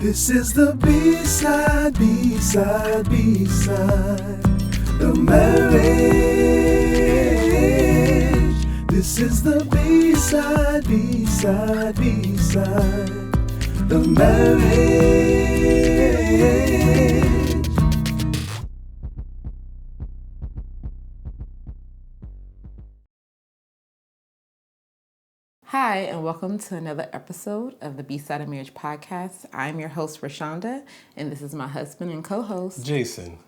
This is the B-side, B-side, B-side of marriage. This is the B-side, B-side, B-side of marriage. Hi, and welcome to another episode of the Bside of Marriage Podcast. I'm your host, Rashonda, and this is my husband and co-host, Jason.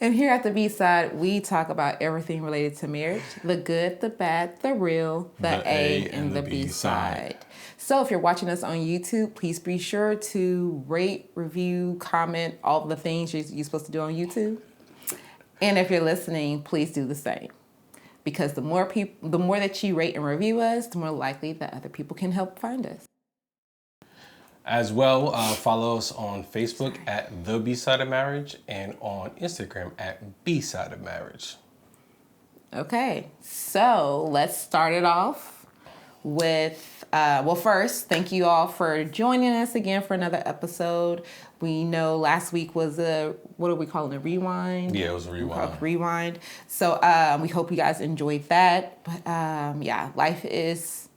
And here at the B-side, we talk about everything related to marriage, the good, the bad, the real, the A, and the B-side. So if you're watching us on YouTube, please be sure to rate, review, comment, all the things you're supposed to do on YouTube. And if you're listening, please do the same. Because the more that you rate and review us, the more likely that other people can help find us. As well, follow us on Facebook at the Bside of Marriage and on Instagram at Bside of Marriage. Okay, so let's start it off with, first, thank you all for joining us again for another episode. We know last week was what are we calling, a rewind? Yeah, it was a rewind. Rewind. So we hope you guys enjoyed that. But life is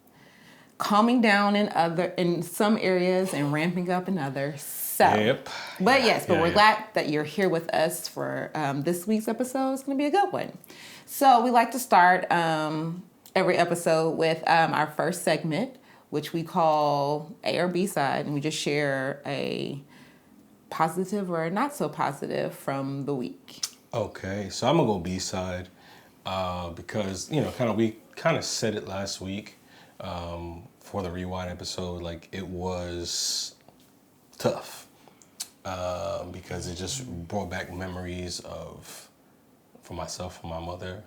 calming down in some areas and ramping up in others. So, yep. But we're glad that you're here with us for this week's episode. It's going to be a good one. So we like to start every episode with our first segment, which we call A or B side, and we just share a positive or not so positive from the week. Okay, so I'm gonna go B-side because we kind of said it last week for the rewind episode. Like, it was tough because it just brought back memories for myself, for my mother,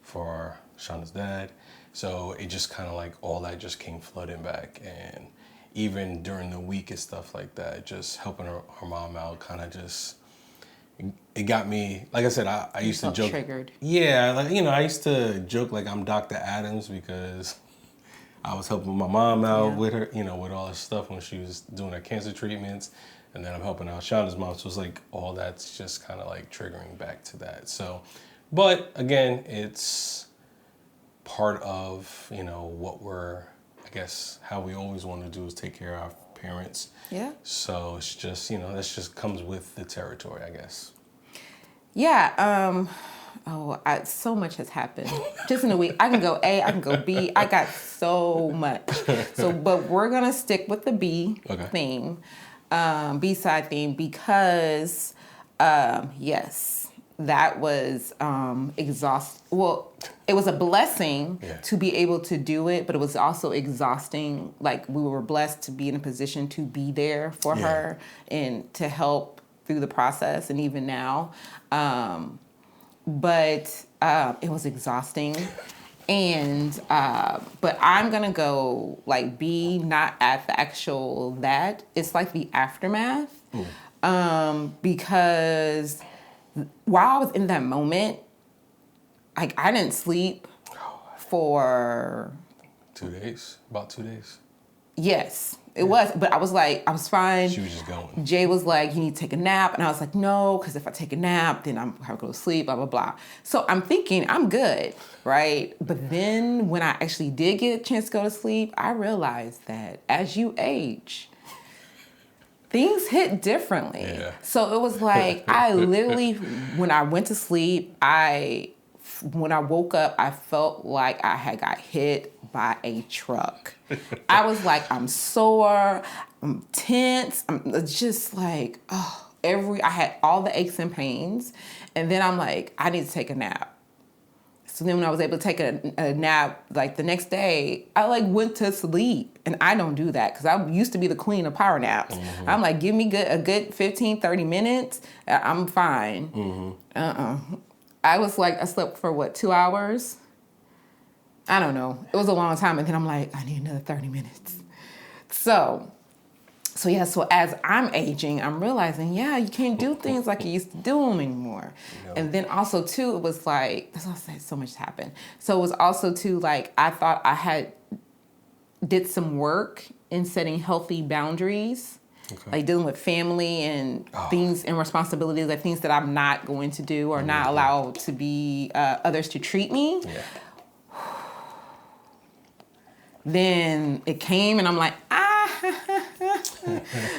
for Shauna's dad. So it just kind of like all that just came flooding back, and even during the week and stuff like that, just helping her mom out, kind of just, it got me, like I said, I used to joke. Triggered. Yeah, I used to joke like I'm Dr. Adams because I was helping my mom out with her, with all this stuff when she was doing her cancer treatments, and then I'm helping out Shauna's mom, so it's like all that's just kind of like triggering back to that. So, but again, it's part of, what we're, I guess, how we always want to do is take care of our parents. Yeah. So it's just, that just comes with the territory, I guess. Yeah. So much has happened just in a week. I can go A, I can go B. I got so much. But we're going to stick with the B theme, B-side theme, because, yes, that was exhausting. Well, it was a blessing to be able to do it, but it was also exhausting. Like, we were blessed to be in a position to be there for her and to help through the process, and even now. But it was exhausting. And but I'm gonna go like B, not at the actual that. It's like the aftermath. Because while I was in that moment, like, I didn't sleep for 2 days, about 2 days. Yes, it was. But I was fine. She was just going. Jay was like, you need to take a nap. And I was like, no, because if I take a nap, then I'm going to go to sleep, blah, blah, blah. So I'm thinking I'm good, right? But then when I actually did get a chance to go to sleep, I realized that as you age, things hit differently. Yeah. So it was like, I literally, when I went to sleep, when I woke up, I felt like I had got hit by a truck. I was like, I'm sore, I'm tense, I'm just like, I had all the aches and pains. And then I'm like, I need to take a nap. So then when I was able to take a nap, like the next day, I like went to sleep. And I don't do that because I used to be the queen of power naps. Mm-hmm. I'm like, give me a good 15, 30 minutes. I'm fine. Mm-hmm. I was like, I slept for 2 hours? I don't know. It was a long time. And then I'm like, I need another 30 minutes. So as I'm aging, I'm realizing, you can't do things like you used to do them anymore. Yep. And then also, too, it was like, that's what I said, so much happened. So it was also, too, like, I thought I did some work in setting healthy boundaries like dealing with family and things and responsibilities, like things that I'm not going to do or not allow to be others to treat me. Yeah. Then it came and I'm like,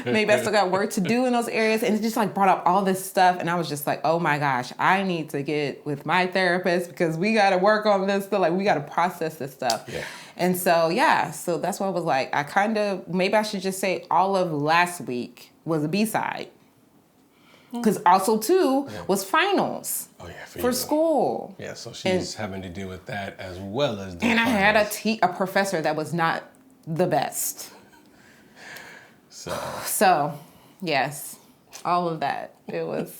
maybe I still got work to do in those areas. And it just like brought up all this stuff. And I was just like, oh my gosh, I need to get with my therapist because we got to work on this stuff. Like we got to process this stuff. Yeah. And so, so that's why I was like, maybe I should just say all of last week was a B-side. Because also too was finals for school. Yeah, so she's having to deal with that as well as the And finals. I had a professor that was not the best. So yes, all of that. It was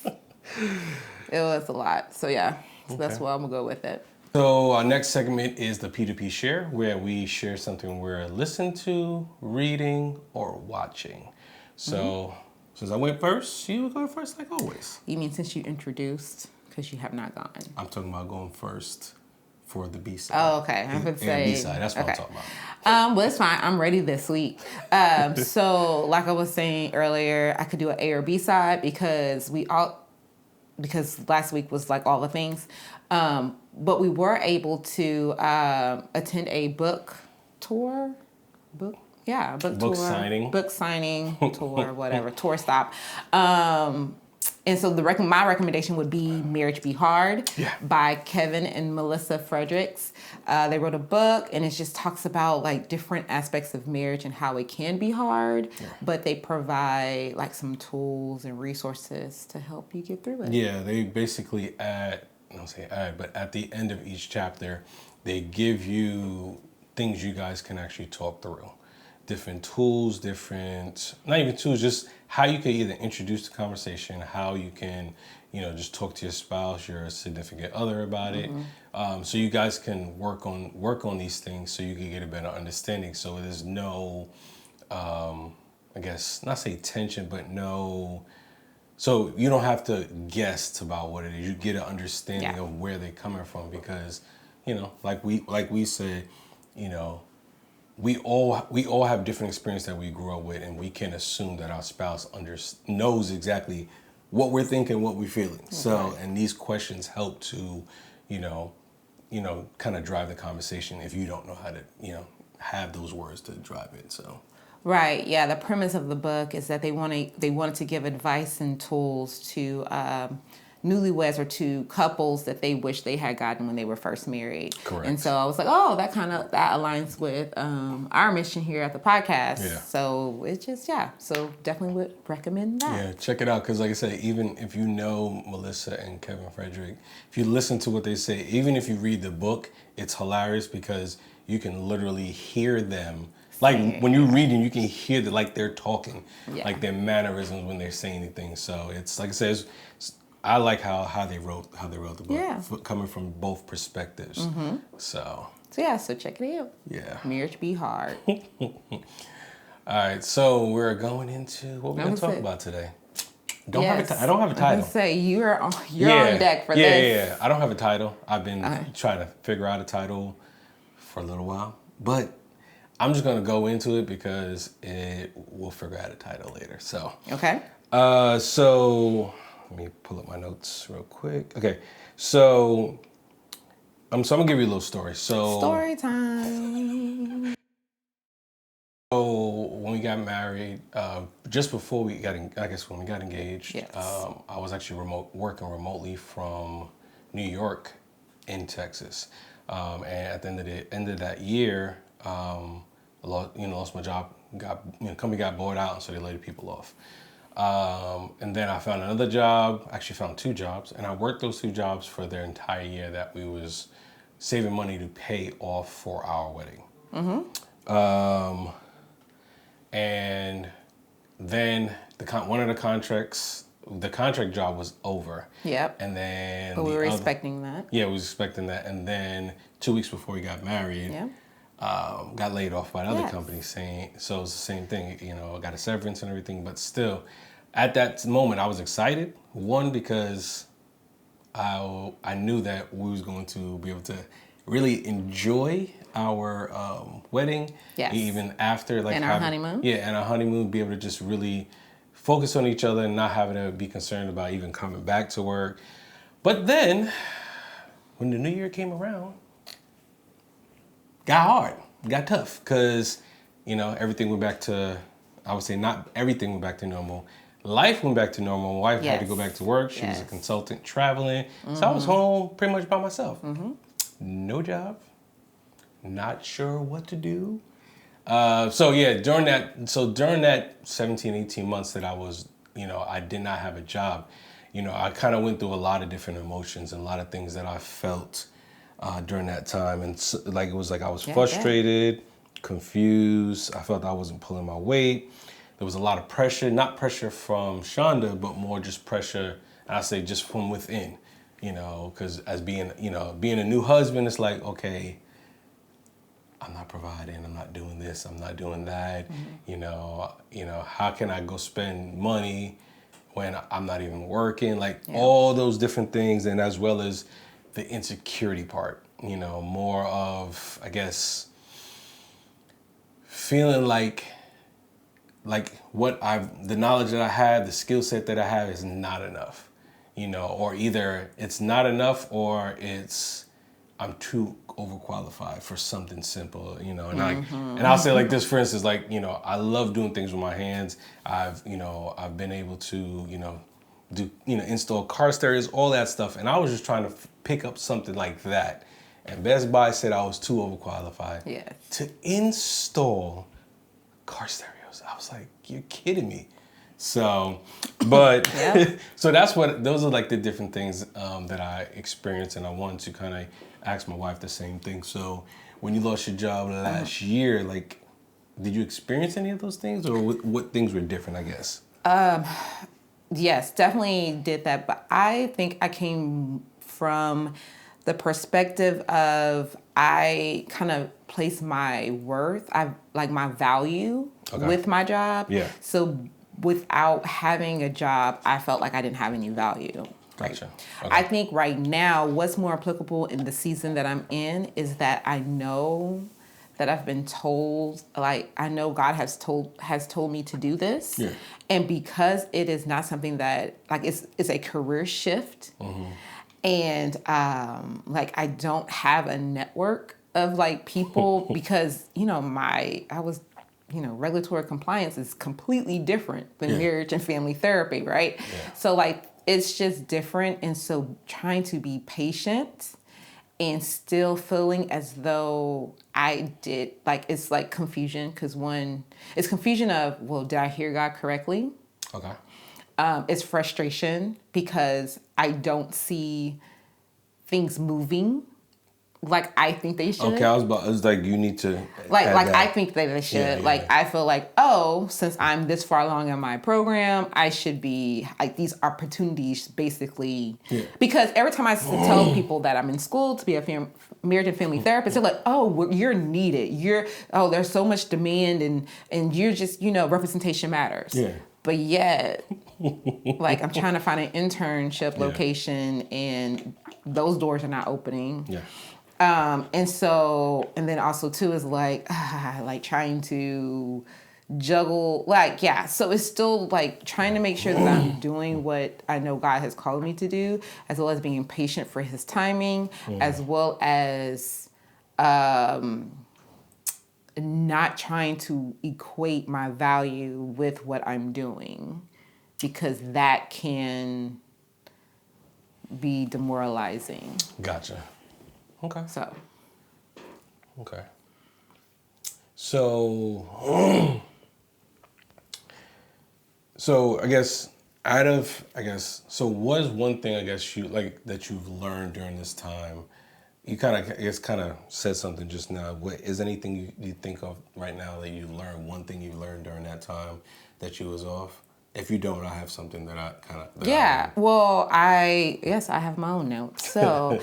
a lot. So that's why I'm gonna go with it. So our next segment is the P2P share, where we share something we're listening to, reading, or watching. So since I went first, you go first like always. You mean since you introduced, because you have not gone? I'm talking about going first for the B-side. Oh, okay. I would say B-side, that's what I'm talking about. Well, it's fine. I'm ready this week. So like I was saying earlier, I could do an A or B side because last week was like all the things. But we were able to attend a book tour. Book signing tour, whatever, tour stop. And so my recommendation would be Marriage Be Hard by Kevin and Melissa Fredericks. They wrote a book and it just talks about like different aspects of marriage and how it can be hard, but they provide like some tools and resources to help you get through it. Yeah, they basically but at the end of each chapter, they give you things you guys can actually talk through. Different tools, not even tools, just how you can either introduce the conversation, how you can, just talk to your spouse, your significant other about it. So you guys can work on these things so you can get a better understanding. So there's no, I guess, not say tension, but so you don't have to guess about what it is. You get an understanding of where they're coming from because, like we said, we all have different experience that we grew up with, and we can assume that our spouse knows exactly what we're thinking, what we're feeling. Okay. So, and these questions help to, kind of drive the conversation if you don't know how to, have those words to drive it. So. Right. Yeah. The premise of the book is that they wanted to give advice and tools to newlyweds or to couples that they wish they had gotten when they were first married. Correct. And so I was like, that aligns with our mission here at the podcast. Yeah. So it's just, so definitely would recommend that. Yeah, check it out. Because like I said, even if you know Melissa and Kevin Frederick, if you listen to what they say, even if you read the book, it's hilarious because you can literally hear them. Like when you're reading, you can hear that like they're talking, like their mannerisms when they're saying anything. So it's like I said, I like how they wrote the book, coming from both perspectives. Mm-hmm. So check it out. Yeah, Marriage Be Hard. All right, so we're going into what we're going to talk about today. I don't have a title. I was going to say you're on deck for this. Yeah. I don't have a title. I've been trying to figure out a title for a little while, but I'm just going to go into it because we'll figure out a title later. So okay. So let me pull up my notes real quick. Okay, so I'm gonna give you a little story. So story time. So when we got married, just before we got, when we got engaged, I was actually working remotely from New York in Texas, and at the end of that year, lost my job. Company got bought out, and so they laid people off. And then I found another job, actually found 2 jobs, and I worked those 2 jobs for the entire year that we was saving money to pay off for our wedding. Mm-hmm. And then one of the contract job was over. Yep. And then but we were expecting that. Yeah, we was expecting that. And then 2 weeks before we got married, got laid off by the other company saying, so it's the same thing, I got a severance and everything, but still at that moment I was excited. One, because I knew that we was going to be able to really enjoy our wedding. Yes. Even after, like, And our honeymoon. Yeah, and our honeymoon, be able to just really focus on each other and not having to be concerned about even coming back to work. But then, when the new year came around, got hard, got tough, because, everything went back to, I would say not everything went back to normal. Life went back to normal. My wife had to go back to work. She was a consultant traveling. So I was home pretty much by myself. No job. Not sure what to do. During that 17, 18 months that I was, I did not have a job, I kind of went through a lot of different emotions and a lot of things that I felt during that time. And it was like I was frustrated, confused. I felt I wasn't pulling my weight. There was a lot of pressure, not pressure from Shonda, but more just pressure, I say just from within, because as being a new husband, it's like, okay, I'm not providing, I'm not doing this, I'm not doing that. How can I go spend money when I'm not even working? All those different things, and as well as the insecurity part, more of, I guess, feeling like the knowledge that I have, the skill set that I have is not enough, or either it's not enough or I'm too overqualified for something simple, and I'll say like this, for instance, I love doing things with my hands. I've been able to, do, install car stereos, all that stuff. And I was just trying to pick up something like that. And Best Buy said I was too overqualified to install car stereos. I was like, you're kidding me. So, but, so those are like the different things that I experienced, and I wanted to kind of ask my wife the same thing. So when you lost your job last year, did you experience any of those things, or what things were different, I guess? Yes, definitely did that. But I think I came from the perspective of I kind of place my worth, my value with my job. Yeah. So without having a job, I felt like I didn't have any value. Gotcha. Okay. I think right now, what's more applicable in the season that I'm in is that I know that I've been told, I know God has told me to do this. Yeah. And because it is not something that, it's a career shift. And, I don't have a network of, people because, regulatory compliance is completely different than marriage and family therapy, right? Yeah. So, it's just different. And so trying to be patient and still feeling as though I did, it's confusion, because it's confusion of, well, did I hear God correctly? Okay. It's frustration because I don't see things moving like I think they should. Okay, I was like, you need to I think that they should. Yeah. I feel since I'm this far along in my program, I should be these opportunities basically. Yeah. Because every time I tell people that I'm in school to be a marriage and family therapist, they're like, oh, you're needed. There's so much demand and you're just, representation matters. Yeah. But yet, I'm trying to find an internship location and those doors are not opening. Yeah. And then also too is trying to juggle, so it's still trying to make sure that I'm doing what I know God has called me to do, as well as being patient for his timing, as well as, not trying to equate my value with what I'm doing, because that can be demoralizing. Gotcha. Okay. Okay. So I guess what is one thing you that you've learned during this time? You kind of said something just now. What is anything you think of right now that you learned? One thing you learned during that time that you was off? If you don't, I have something that I kind of. Yeah. Well, I have my own notes. So,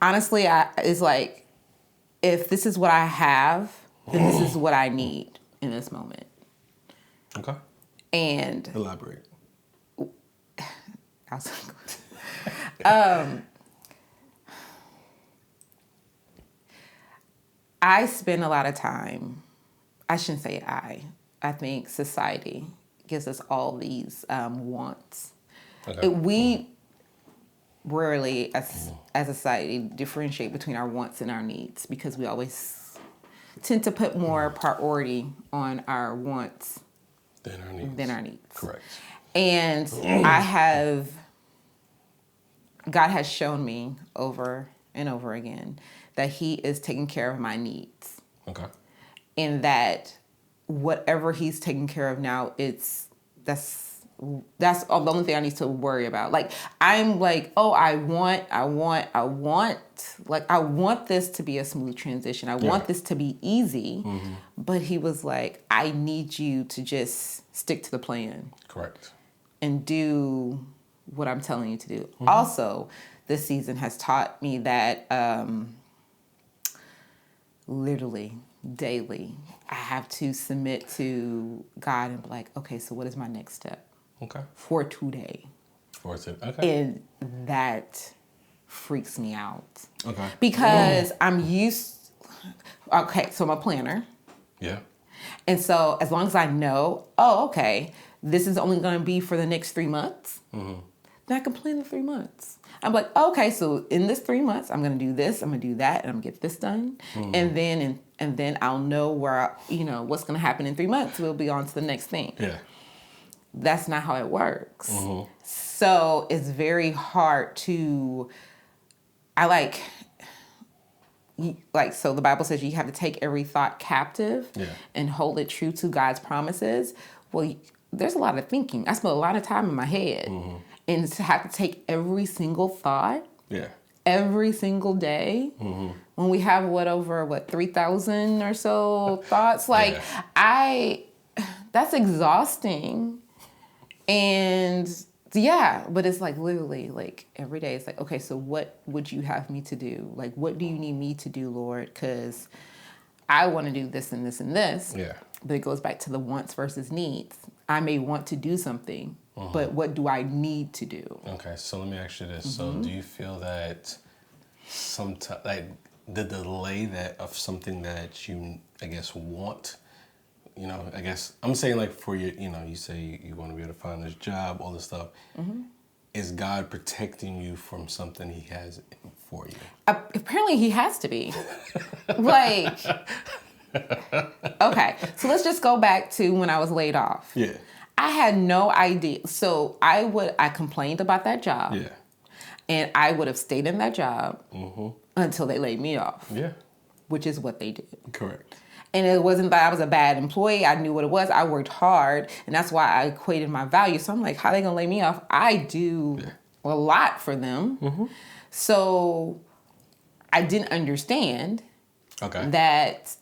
honestly, it's if this is what I have, then this is what I need in this moment. Okay. And elaborate. I spend a lot of time, I shouldn't say I think society gives us all these wants. Okay. We rarely, as a society, differentiate between our wants and our needs because we always tend to put more priority on our wants Than our needs. Correct. And God has shown me over and over again that He is taking care of my needs. Okay. And that whatever He's taking care of now, that's the only thing I need to worry about. Like, I'm like, oh, I want, like, I want this to be a smooth transition. I want this to be easy. Mm-hmm. But He was like, I need you to just stick to the plan. Correct. And do what I'm telling you to do. Mm-hmm. Also, this season has taught me that literally, daily, I have to submit to God and be like, okay, so what is my next step? Okay. For today. Okay. And that freaks me out. Okay. Because I'm used, okay, so I'm a planner. Yeah. And so as long as I know, oh, okay, this is only going to be for the next 3 months, then I can plan the 3 months. I'm like, okay, so in this 3 months, I'm going to do this, I'm going to do that, and I'm going to get this done. And then I'll know what's going to happen in 3 months. We'll be on to the next thing. Yeah. That's not how it works. Mm-hmm. So it's very hard to, so the Bible says you have to take every thought captive and hold it true to God's promises. Well, there's a lot of thinking. I spend a lot of time in my head. Mm-hmm. And to have to take every single thought, every single day, when we have over 3,000 or so thoughts, that's exhausting. And but it's like literally like every day it's like, okay, so what would you have me to do? Like, what do you need me to do, Lord? Because I want to do this and this and this. Yeah. But it goes back to the wants versus needs. I may want to do something, but what do I need to do? Okay, so let me ask you this. So do you feel that sometimes, like, the delay of something that you, I guess, want, I guess, I'm saying, like, for your, you say you want to be able to find this job, all this stuff. Is God protecting you from something He has for you? Apparently He has to be. Like, okay, so let's just go back to when I was laid off. Yeah. I had no idea. So I complained about that job. Yeah. And I would have stayed in that job until they laid me off. Yeah. Which is what they did. Correct. And it wasn't that I was a bad employee. I knew what it was. I worked hard. And that's why I equated my value. So I'm like, how are they going to lay me off? I do a lot for them. So I didn't understand that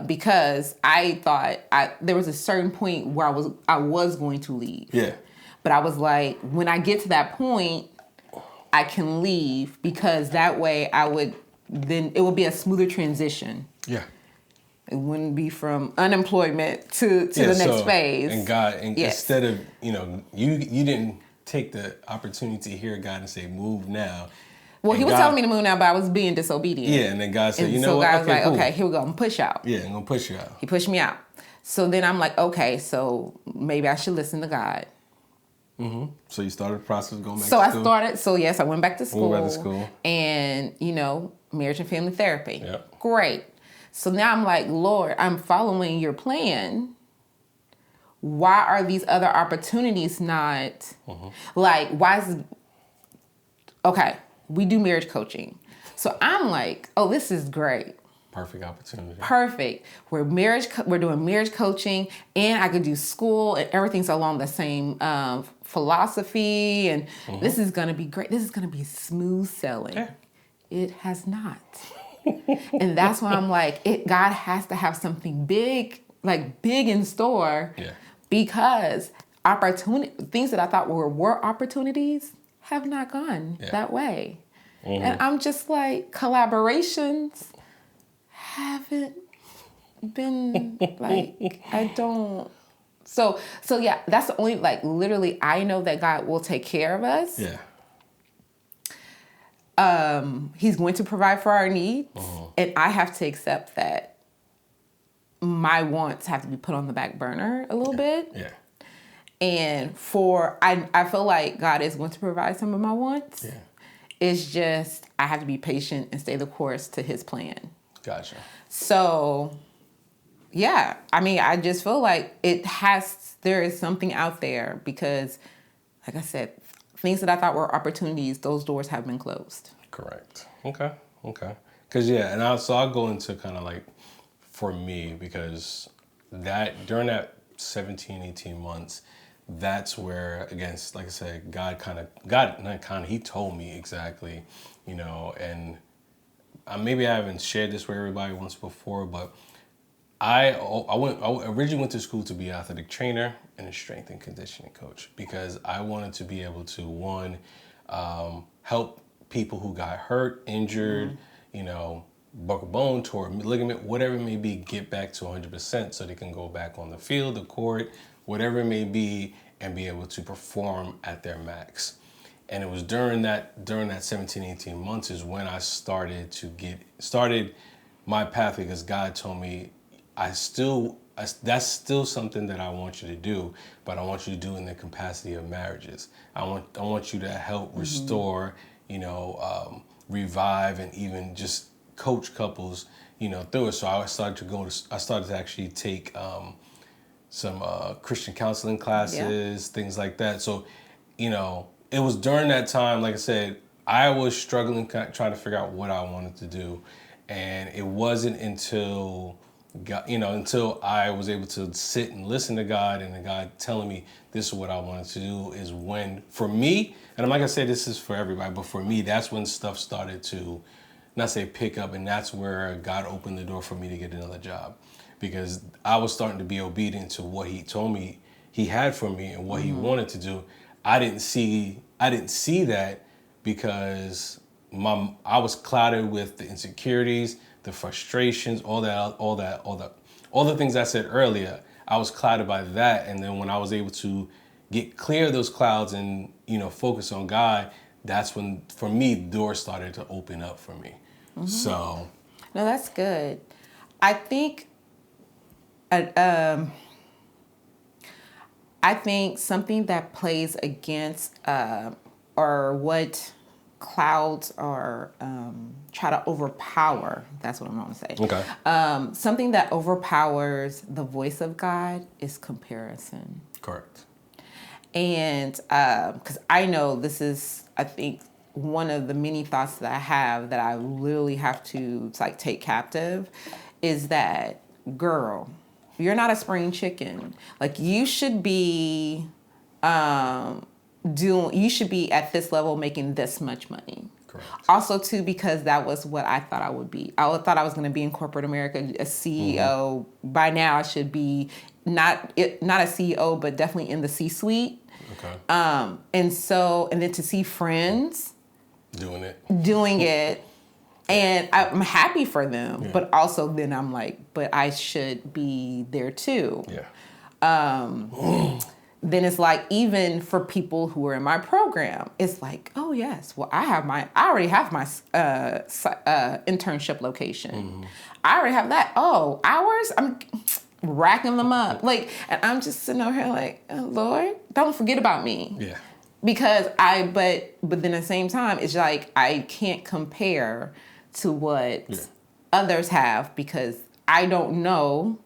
because I thought there was a certain point where I was going to leave. Yeah. But I was like, when I get to that point, I can leave because that way it would be a smoother transition. Yeah. It wouldn't be from unemployment to the next phase. And God, instead of, you didn't take the opportunity to hear God and say, move now. Well, He was telling me to move now, but I was being disobedient. Yeah, and then God said, so what? God was like, okay, here we go. I'm going to push out. Yeah, I'm going to push you out. He pushed me out. So then I'm like, okay, so maybe I should listen to God. So you started the process of going back to school? I went back to school. And, marriage and family therapy. Yep. Great. So now I'm like, Lord, I'm following your plan. Why are these other opportunities not, okay, we do marriage coaching. So I'm like, oh, this is great. Perfect opportunity. Perfect. We're doing marriage coaching, and I could do school, and everything's along the same philosophy, and this is going to be great. This is going to be smooth sailing. Yeah. It has not. And that's why I'm like, God has to have something big in store, because things that I thought were opportunities have not gone that way. And I'm just like, collaborations haven't been I don't. So that's the only, literally, I know that God will take care of us. Yeah. He's going to provide for our needs, and I have to accept that my wants have to be put on the back burner a little bit. Yeah. And I feel like God is going to provide some of my wants. Yeah. It's just I have to be patient and stay the course to his plan. Gotcha. So, yeah, I mean, I just feel like there is something out there because, like I said, things that I thought were opportunities, those doors have been closed. Correct. Okay. Because, yeah, and I'll go into kind of like, for me, because during that 17, 18 months, that's where, again, like I said, he told me exactly, and maybe I haven't shared this with everybody once before, but I originally went to school to be an athletic trainer and a strength and conditioning coach because I wanted to be able to, one, help people who got hurt, injured, broke a bone, tore a ligament, whatever it may be, get back to 100% so they can go back on the field, the court, whatever it may be, and be able to perform at their max. And it was during that 17, 18 months is when I started my path because God told me that's still something that I want you to do, but I want you to do in the capacity of marriages. I want you to help restore, revive, and even just coach couples, through it. So I started to actually take some Christian counseling classes, things like that. So, it was during that time, like I said, I was struggling, trying to figure out what I wanted to do. And it wasn't until until I was able to sit and listen to God and the God telling me this is what I wanted to do is when, for me, and I'm not gonna say this is for everybody, but for me, that's when stuff started to, not say pick up, and that's where God opened the door for me to get another job. Because I was starting to be obedient to what he told me he had for me and what he wanted to do. I didn't see that because I was clouded with the insecurities, the frustrations, all the things I said earlier. I was clouded by that, and then when I was able to get clear of those clouds and focus on God, that's when, for me, doors started to open up for me. So, no, that's good. I think something that plays against or what clouds are try to overpower. That's what I'm going to say. okay. Something that overpowers the voice of God is comparison. Correct. And because I know this is, I think, one of the many thoughts that I have that I literally have to like take captive is that, girl, you're not a spring chicken. Like you should be you should be at this level making this much money. Correct. Also, too, because that was what I thought I would be. I thought I was going to be in corporate America, a CEO. By now, I should be not a CEO, but definitely in the C-suite. Okay. And then to see friends Doing it. And I'm happy for them, but also then I'm like, but I should be there too. Yeah. Then it's like, even for people who are in my program, it's like, oh yes, well I already have my internship location. I already have that. Oh, hours? I'm racking them up. Like, and I'm just sitting over here like, oh, Lord, don't forget about me. Yeah. Because but then at the same time, it's like I can't compare to what others have because I don't know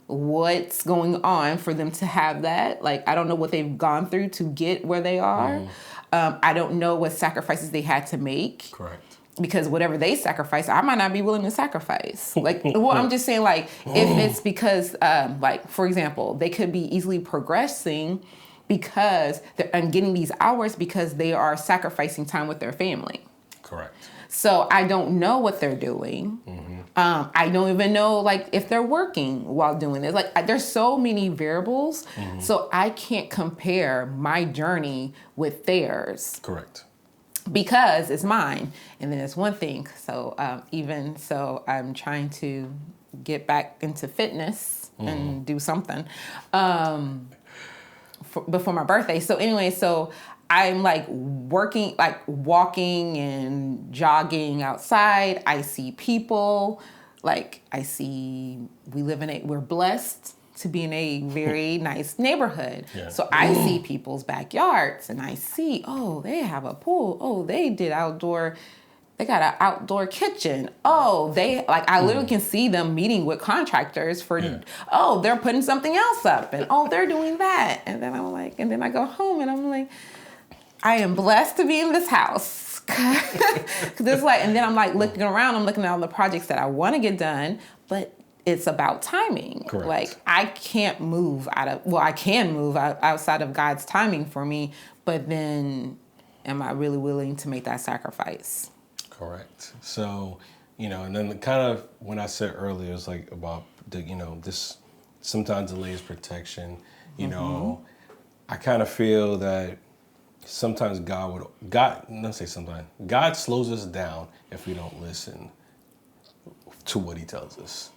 what's going on for them to have that. Like, I don't know what they've gone through to get where they are. I don't know what sacrifices they had to make. Correct. Because whatever they sacrifice, I might not be willing to sacrifice. Like, well, I'm just saying, like, if it's because, like, for example, they could be easily progressing because they're getting these hours because they are sacrificing time with their family. Correct. So I don't know what they're doing. I don't even know like if they're working while doing this. Like there's so many variables. So I can't compare my journey with theirs. Correct. Because it's mine. And then it's one thing. So even so I'm trying to get back into fitness and do something before my birthday. So anyway, I'm like working, like walking and jogging outside. I see people like I see we're blessed to be in a very nice neighborhood. Yeah. So I see people's backyards and I see, oh, they have a pool. Oh, they got an outdoor kitchen. Oh, I literally can see them meeting with contractors for, they're putting something else up and they're doing that. And then I go home and I'm like, I am blessed to be in this house. And then I'm like looking around, I'm looking at all the projects that I want to get done, but it's about timing. Correct. Like I can't move I can move outside of God's timing for me, but then am I really willing to make that sacrifice? Correct. So, and then kind of when I said earlier, it's like about this sometimes delays protection. I kind of feel that sometimes God slows us down if we don't listen to what he tells us.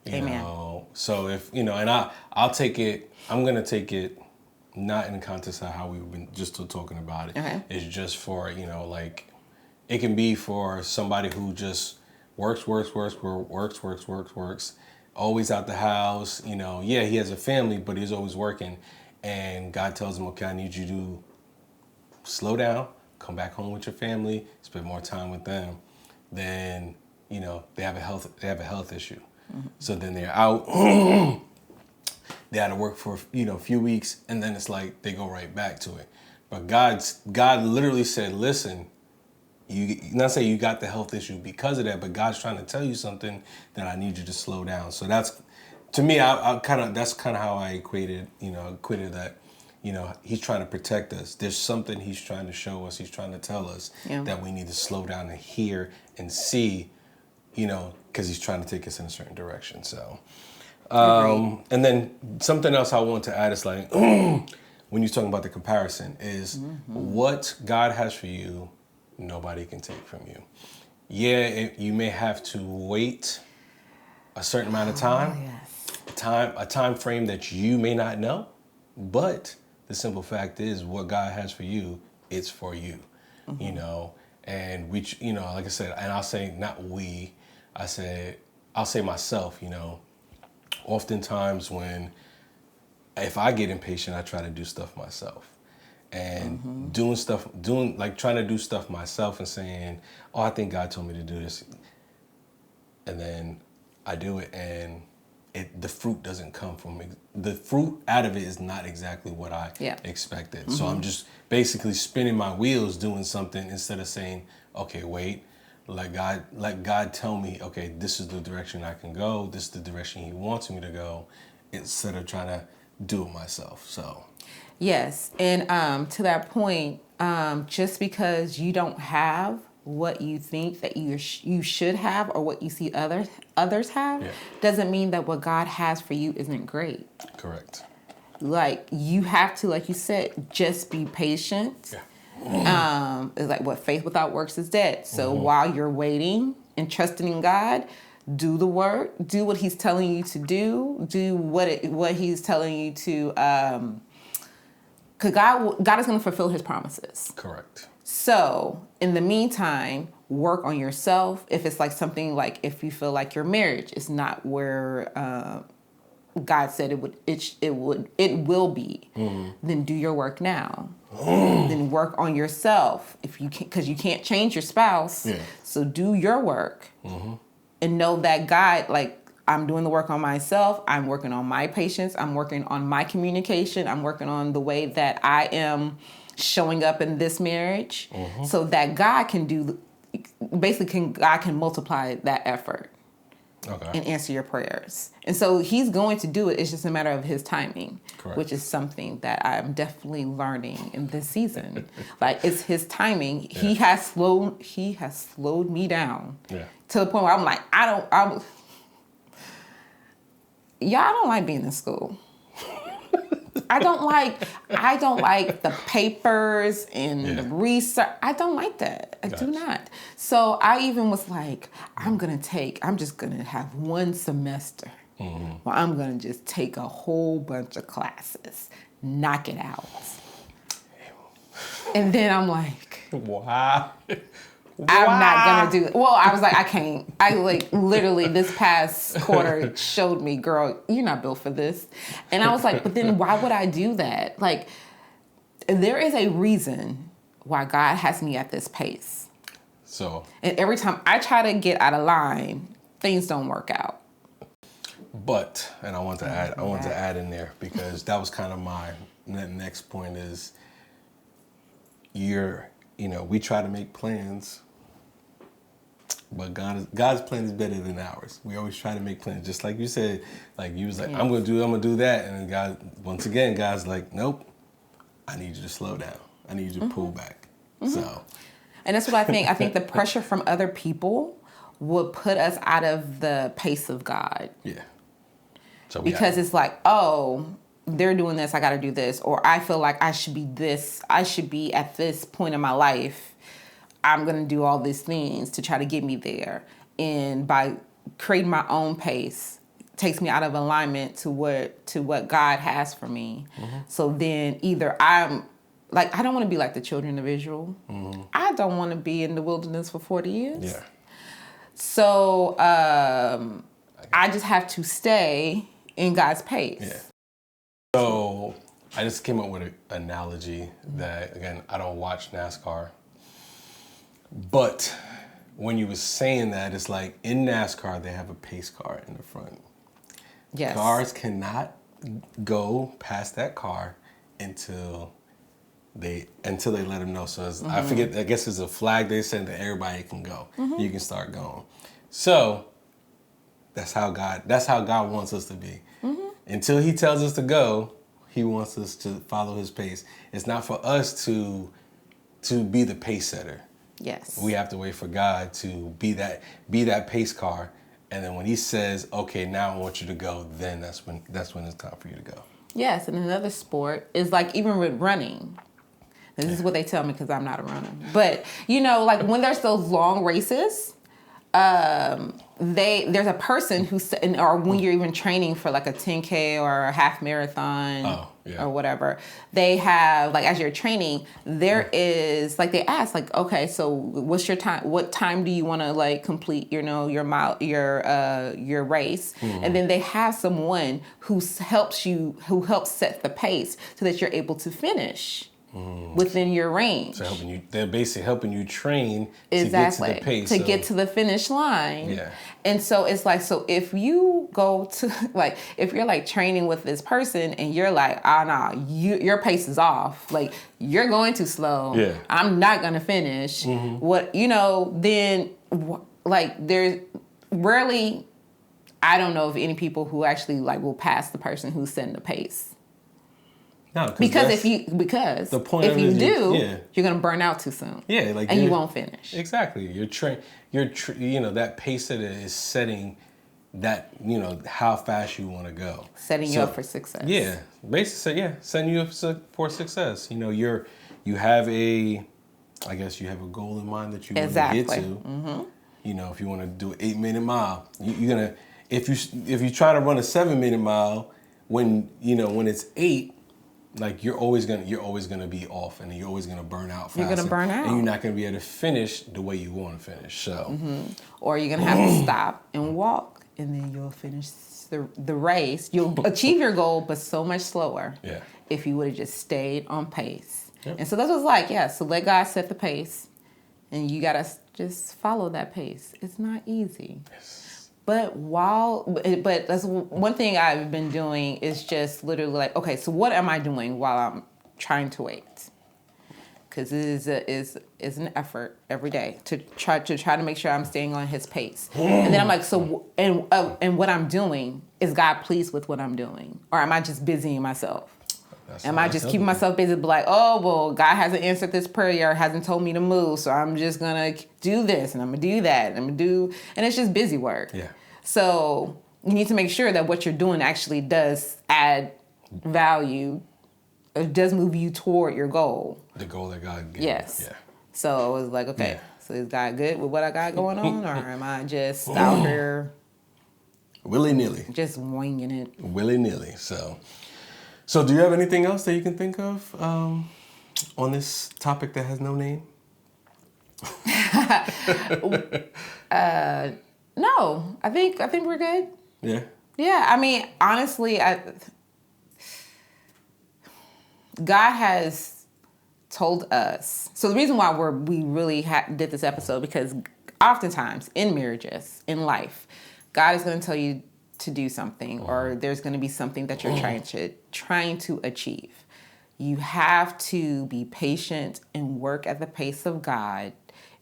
Amen. So if, and I'm going to take it not in the context of how we've been just talking about it. Okay. It's just for, like, it can be for somebody who just works, always out the house, he has a family, but he's always working. And God tells him, okay, I need you to slow down, come back home with your family, spend more time with them. Then, they have a health issue. Mm-hmm. So then they're out, they had to work for, a few weeks, and then it's like they go right back to it. But God literally said, listen, not say you got the health issue because of that, but God's trying to tell you something that I need you to slow down. So that's, to me, that's kind of how I equated that, he's trying to protect us. There's something he's trying to show us. He's trying to tell us that we need to slow down and hear and see, because he's trying to take us in a certain direction. So, and then something else I want to add is like, when you're talking about the comparison is what God has for you, nobody can take from you. Yeah, you may have to wait a certain amount of time, a time frame that you may not know, but the simple fact is what God has for you, it's for you, and we, like I said, and I'll say not we, I'll say myself, oftentimes if I get impatient, I try to do stuff myself. And trying to do stuff myself and saying, I think God told me to do this. And then I do it and the fruit doesn't come from it. The fruit out of it is not exactly what I expected. Mm-hmm. So I'm just basically spinning my wheels doing something instead of saying, okay, wait, let God tell me, okay, this is the direction I can go. This is the direction he wants me to go, instead of trying to do it myself. So. Yes, and to that point, just because you don't have what you think that you should have or what you see others have, doesn't mean that what God has for you isn't great. Correct. Like you have to, like you said, just be patient. Yeah. It's like what faith without works is dead. So while you're waiting and trusting in God, do the work, do what He's telling you to do what He's telling you to. Because God is going to fulfill His promises. Correct. So, in the meantime, work on yourself. If it's like something like if you feel like your marriage is not where God said it will be, then do your work now. Then work on yourself if you can, because you can't change your spouse. Yeah. So do your work and know that God, like, I'm doing the work on myself. I'm working on my patience. I'm working on my communication. I'm working on the way that I am showing up in this marriage, so that God can God can multiply that effort and answer your prayers. And so He's going to do it. It's just a matter of His timing, which is something that I'm definitely learning in this season. Like, it's His timing. Yeah. He has slowed me down to the point where I'm like, I don't like being in school. I don't like the papers and the research. I don't like that. I do not. So I even was like, I'm just going to have one semester where I'm going to just take a whole bunch of classes, knock it out. And then I'm like, wow. I'm not gonna do it. Well, I was like, I can't. I like literally this past quarter showed me, girl, you're not built for this. And I was like, but then why would I do that? Like, there is a reason why God has me at this pace. So. And every time I try to get out of line, things don't work out. But, and I want to add in there because that was kind of my next point is we try to make plans, but God's plan is better than ours. We always try to make plans, just like you said. Like you was like, I'm gonna do that, and then God's like, nope. I need you to slow down. I need you to pull back. So, and that's what I think. I think the pressure from other people would put us out of the pace of God. Yeah. So because it's like, oh, they're doing this, I got to do this, or I feel like I should be this. I should be at this point in my life. I'm going to do all these things to try to get me there. And by creating my own pace, takes me out of alignment to what God has for me. So then either I'm like, I don't want to be like the children of Israel. I don't want to be in the wilderness for 40 years. Yeah. So I just have to stay in God's pace. Yeah. So I just came up with an analogy that, again, I don't watch NASCAR. But when you were saying that, it's like in NASCAR, they have a pace car in the front. Yes. Cars cannot go past that car until they let them know. So I forget, I guess it's a flag they send that everybody can go. You can start going. So that's how God wants us to be. Until he tells us to go, he wants us to follow his pace. It's not for us to be the pace setter. Yes. We have to wait for God to be that pace car. And then when he says, okay, now I want you to go, then that's when it's time for you to go. Yes, and another sport is like even with running. This is what they tell me because I'm not a runner. But, like when there's those long races, there's a person or when you're even training for like a 10K or a half marathon or whatever, they have like as you're training, there is like they ask like, okay, so what's your time? What time do you want to like complete your mile, your race? And then they have someone who helps set the pace so that you're able to finish. Within your range. So they're basically helping you train exactly. to get to the pace. To get to the finish line. Yeah. And so it's like, so if you go to, like, if you're like training with this person and you're like, your pace is off. Like, you're going too slow. Yeah. I'm not going to finish. Then, like, there's rarely, I don't know of any people who actually, like, will pass the person who's setting the pace. No, because if you do, you're gonna burn out too soon. Yeah, like and you won't finish. Exactly. That pace setter is setting that how fast you want to go. Setting you up for success. Yeah, basically, setting you up for success. You have a goal in mind that you want to get to. If you want to do an 8-minute mile, you're gonna if you try to run a 7-minute mile when it's 8. Like you're always gonna be off, and you're always gonna burn out. You're gonna burn out, and you're not gonna be able to finish the way you want to finish. So, or you're gonna have to stop and walk, and then you'll finish the race. You'll achieve your goal, but so much slower. Yeah. If you would have just stayed on pace. Yep. And so that's what's like. Yeah. So let God set the pace, and you gotta just follow that pace. It's not easy. Yes. But that's one thing I've been doing is just literally like, okay, so what am I doing while I'm trying to wait? Because it is an effort every day to try to make sure I'm staying on his pace. And then I'm like, so and what I'm doing, is God pleased with what I'm doing, or am I just busying myself? Am I just keeping myself busy, be like, oh, well, God hasn't answered this prayer, or hasn't told me to move, so I'm just going to do this, and I'm going to do that, and and it's just busy work. Yeah. So you need to make sure that what you're doing actually does add value, it does move you toward your goal. The goal that God gave. Yes. Yeah. So it was like, okay, so is God good with what I got going on, or am I just out here? Willy-nilly. Just winging it. Willy-nilly, So do you have anything else that you can think of on this topic that has no name? No, I think we're good. Yeah. Yeah, I mean, honestly, God has told us. So the reason why we really did this episode, because oftentimes in marriages, in life, God is going to tell you to do something, or there's going to be something that you're trying to achieve. You have to be patient and work at the pace of God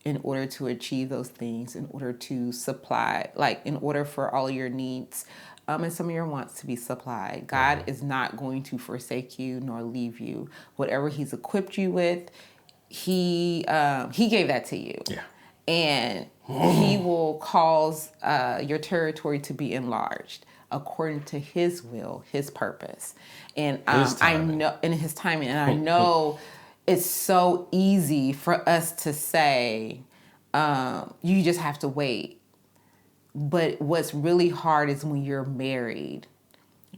in order to achieve those things, in order to supply, like in order for all your needs and some of your wants to be supplied. God is not going to forsake you nor leave you. Whatever He's equipped you with, He gave that to you. Yeah. And He will cause your territory to be enlarged according to His will, His purpose. And I know in His timing, and I know it's so easy for us to say, you just have to wait. But what's really hard is when you're married,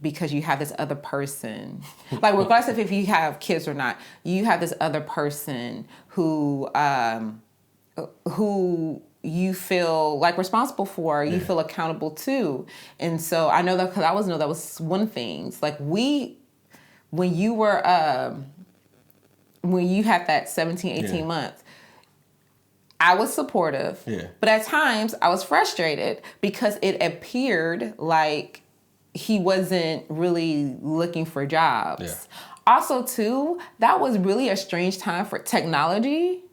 because you have this other person, like regardless of if you have kids or not, you have this other person who you feel like responsible for, you feel accountable to. And so I know that, because I always know that was one of the things. Like when you had that 17, 18 months, I was supportive, but at times I was frustrated because it appeared like he wasn't really looking for jobs. Yeah. Also, too, that was really a strange time for technology,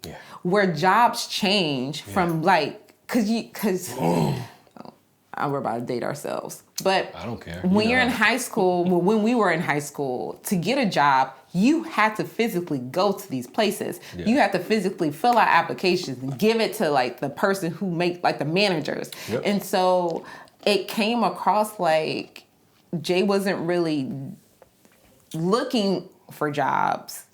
where jobs change from like, because we're about to date ourselves, but I don't care. When you're in high school, when we were in high school, to get a job, you had to physically go to these places. Yeah. You had to physically fill out applications and give it to like the person who like the managers. Yep. And so it came across like Jay wasn't really looking for jobs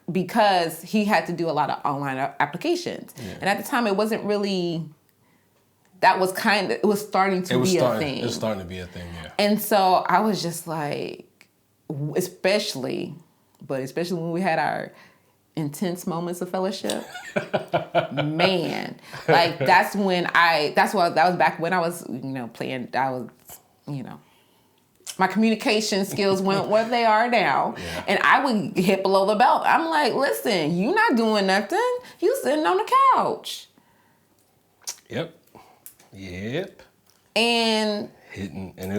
because he had to do a lot of online applications. Yeah. And at the time, it wasn't really, it was starting to be a thing. It was starting to be a thing, yeah. And so I was just like, especially when we had our intense moments of fellowship, man, like that was back when I was, playing, my communication skills weren't what they are now. Yeah. And I would hit below the belt. I'm like, listen, you not doing nothing. You sitting on the couch. Yep. And hitting, and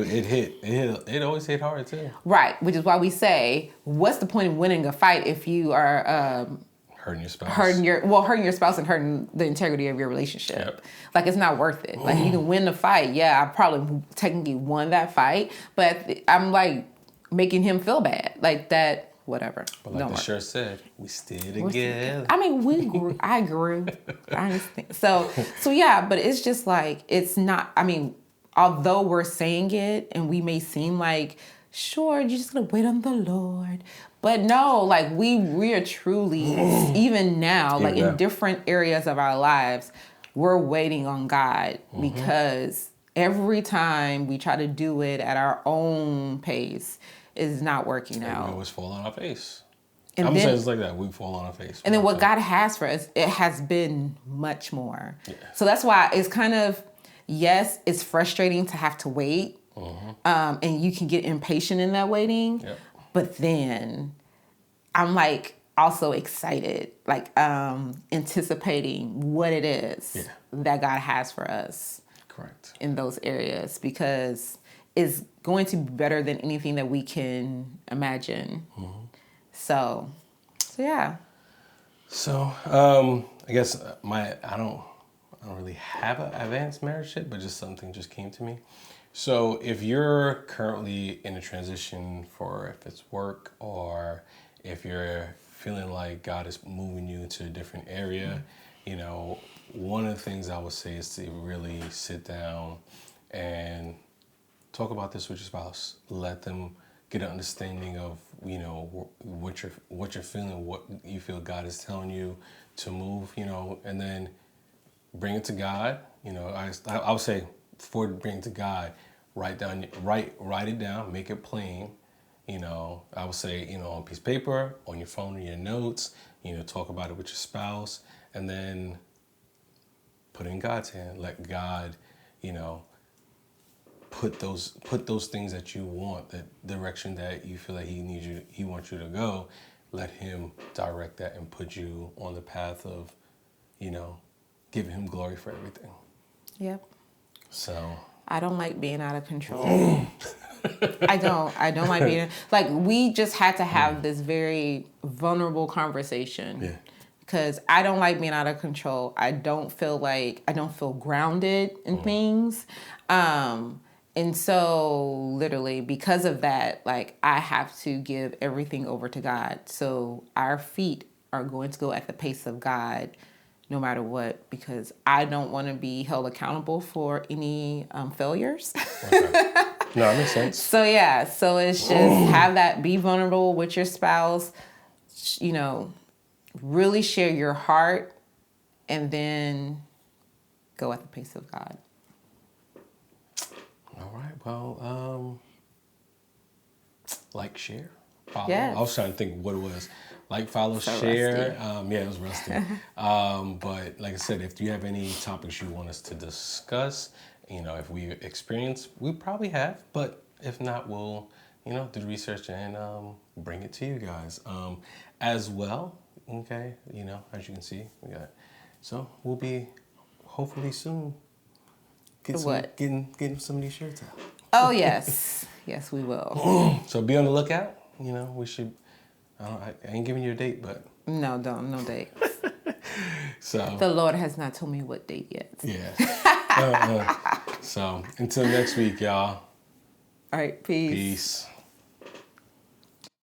it always hit hard too. Right, which is why we say, what's the point of winning a fight if you are hurting your spouse? Hurting your spouse and hurting the integrity of your relationship. Yep. Like, it's not worth it. Like, you can win the fight. Yeah, I probably technically won that fight, but I'm like making him feel bad. Like that, whatever. But like the shirt said, we still together. I mean, we grew. I grew. I understand. So yeah, but it's just like, it's not, I mean, although we're saying it and we may seem like, sure, you're just going to wait on the Lord. But no, like we are truly, even now, like in different areas of our lives, we're waiting on God because every time we try to do it at our own pace, it's not working out. We always fall on our face. And I'm saying it's like that. We fall on our face. And then what God has for us, it has been much more. Yeah. So that's why it's kind of, yes, it's frustrating to have to wait. And you can get impatient in that waiting. Yep. But then I'm like also excited, like anticipating what it is that God has for us. Correct. In those areas, because it's going to be better than anything that we can imagine. So yeah. So I guess I don't really have an advanced marriage yet, but just something just came to me. So if you're currently in a transition for if it's work or if you're feeling like God is moving you into a different area, one of the things I would say is to really sit down and talk about this with your spouse. Let them get an understanding of, what you're feeling, what you feel God is telling you to move, and then bring it to God. I would say, before bringing it to God, write it down, make it plain. I would say, on a piece of paper, on your phone, in your notes, talk about it with your spouse, and then put it in God's hand. Let God, put those things that you want, that direction that you feel like he wants you to go. Let him direct that and put you on the path of, giving him glory for everything. Yep. So I don't like being out of control. I don't like being like, we just had to have this very vulnerable conversation. Yeah. Because I don't like being out of control. I don't feel grounded in things. And so literally because of that, like, I have to give everything over to God. So our feet are going to go at the pace of God no matter what, because I don't want to be held accountable for any failures. Okay. No, that makes sense. So yeah, so it's just have that, be vulnerable with your spouse, really share your heart, and then go at the pace of God. All right. Well, like, share, follow. Yes. I was trying to think what it was. Like, follow, So share. rusty. It was rusty. But like I said, if you have any topics you want us to discuss, if we experience, we probably have. But if not, we'll, do the research and bring it to you guys as well. Okay. As you can see, so we'll be hopefully soon getting some of these shirts out. Oh yes, yes we will. So be on the lookout. We should. I ain't giving you a date, but No date. so The Lord has not told me what date yet. yeah. So until next week, y'all. All right, peace. Peace.